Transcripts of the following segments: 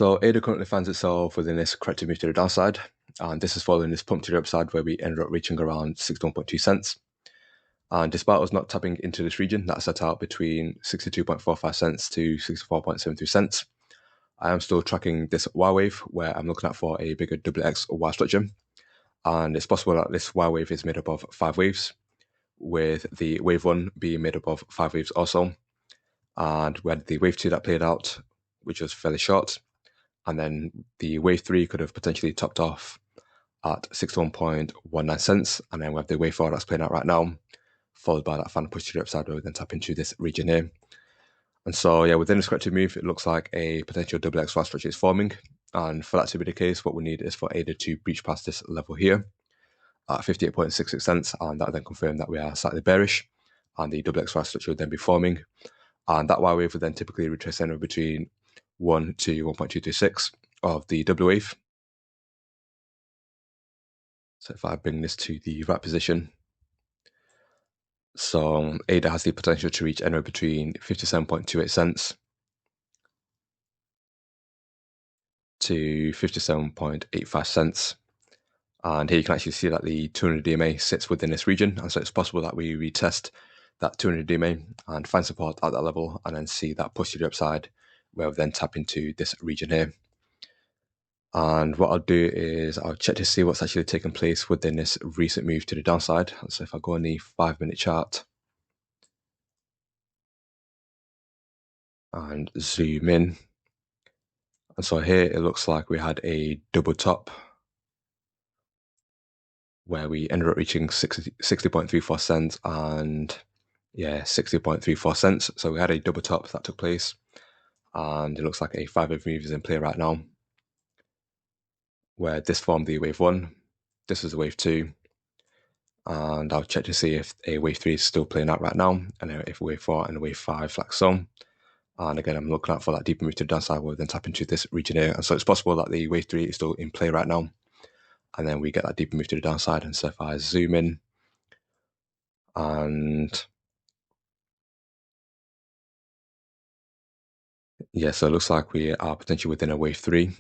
So ADA currently finds itself within this corrective move to the downside, and this is following this pump to the upside where we ended up reaching around 61.2 cents. And despite us not tapping into this region that set out between 62.45 cents to 64.73 cents, I am still tracking this Y wave where I'm looking at for a bigger XX Y structure. And it's possible that this Y wave is made up of 5 waves, with the wave 1 being made up of 5 waves also. And we had the wave 2 that played out, which was fairly short. And then the wave 3 could have potentially topped off at 61.19 cents. And then we have the wave 4 that's playing out right now, followed by that final push to the upside where we then tap into this region here. And so, yeah, within this corrective move, it looks like a potential XY structure is forming. And for that to be the case, what we need is for ADA to breach past this level here at 58.66 cents. And that will then confirm that we are slightly bearish. And the XY structure will then be forming. And that Y wave would then typically retrace anywhere between 1 to 1.226 of the W wave. So if I bring this to the right position, so ADA has the potential to reach anywhere between 57.28 cents to 57.85 cents. And here you can actually see that the 200 DMA sits within this region. And so it's possible that we retest that 200 DMA and find support at that level and then see that push to the upside where we then tap into this region here. And what I'll do is I'll check to see what's actually taken place within this recent move to the downside. So if I go on the 5-minute chart and zoom in, and so here it looks like we had a double top where we ended up reaching 60.34 cents and 60.34 cents. So we had a double top that took place, and it looks like a 5-wave move is in play right now, where this formed the wave 1, this is the wave 2, and I'll check to see if a wave 3 is still playing out right now, and if wave 4 and wave 5 like so. And again, I'm looking out for that deeper move to the downside where we then tap into this region here. And so it's possible that the wave 3 is still in play right now, and then we get that deeper move to the downside. And so if I zoom in, and so it looks like we are potentially within a wave 3.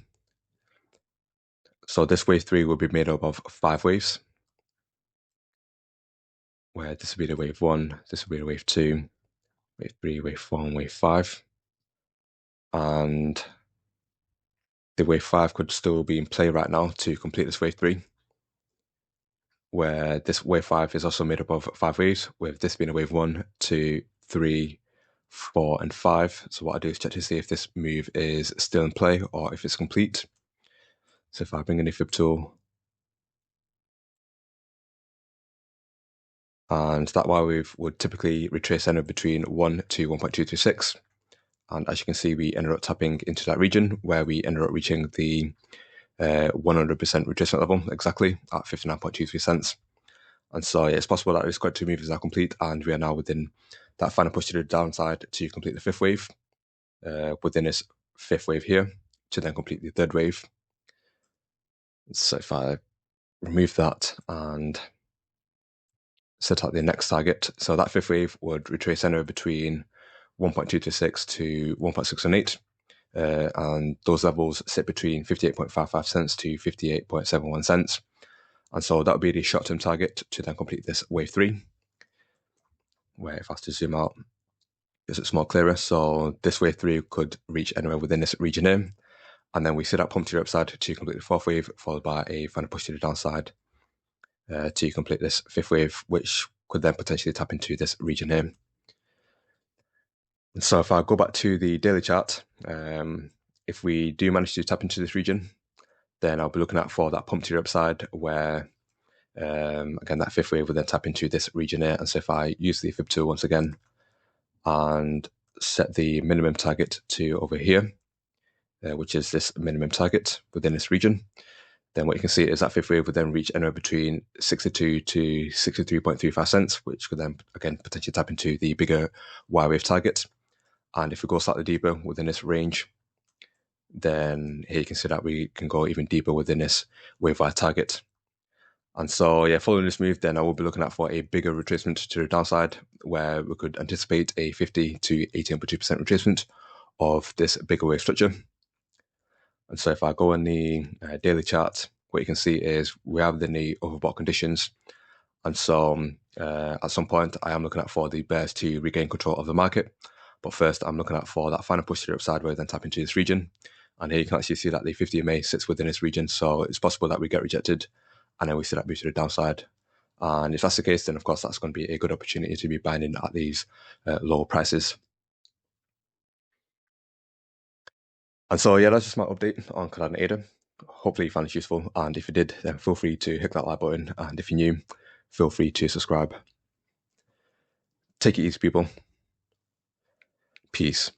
So this wave 3 will be made up of 5 waves, where this will be the wave 1, this will be the wave 2, wave 3, wave 4, and wave 5. And the wave 5 could still be in play right now to complete this wave 3, where this wave 5 is also made up of 5 waves, with this being a wave 1, 2, 3, 4, and 5. So what I do is check to see if this move is still in play or if it's complete. So if I bring in the fib tool, and that Y wave would typically retrace anywhere between 1 to 1.226. And as you can see, we ended up tapping into that region where we ended up reaching the 100% retracement level exactly at 59.23 cents. And so it's possible that this corrective move is now complete, and we are now within that final push to the downside to complete the 5th wave, within this 5th wave here, to then complete the 3rd wave. So if I remove that and set out the next target, so that 5th wave would retrace anywhere between 1.226 to 1.618. And those levels sit between 58.55 cents to 58.71 cents. And so that would be the short-term target to then complete this wave 3, where if I was to zoom out, it's more clearer. So this wave 3 could reach anywhere within this region here. And then we see that pump to the upside to complete the 4th wave, followed by a final push to the downside to complete this 5th wave, which could then potentially tap into this region here. And so if I go back to the daily chart, if we do manage to tap into this region, then I'll be looking out for that pump to the upside where, again, that 5th wave will then tap into this region here. And so if I use the fib tool once again and set the minimum target to over here, which is this minimum target within this region, then what you can see is that 5th wave would then reach anywhere between 62 to 63.35 cents, which could then, again, potentially tap into the bigger Y wave target. And if we go slightly deeper within this range, then here you can see that we can go even deeper within this wave Y target. And so, following this move, then I will be looking out for a bigger retracement to the downside, where we could anticipate a 50 to 18.2% retracement of this bigger wave structure. And so if I go in the daily chart, what you can see is we have the overbought conditions. And so at some point, I am looking at for the bears to regain control of the market. But first, I'm looking at for that final push to the upside where then tap into this region. And here you can actually see that the 50 MA sits within this region. So it's possible that we get rejected and then we see that move to the downside. And if that's the case, then of course, that's going to be a good opportunity to be buying in at these lower prices. And so, yeah, that's just my update on Cardano ADA. Hopefully you found it useful. And if you did, then feel free to hit that like button. And if you're new, feel free to subscribe. Take it easy, people. Peace.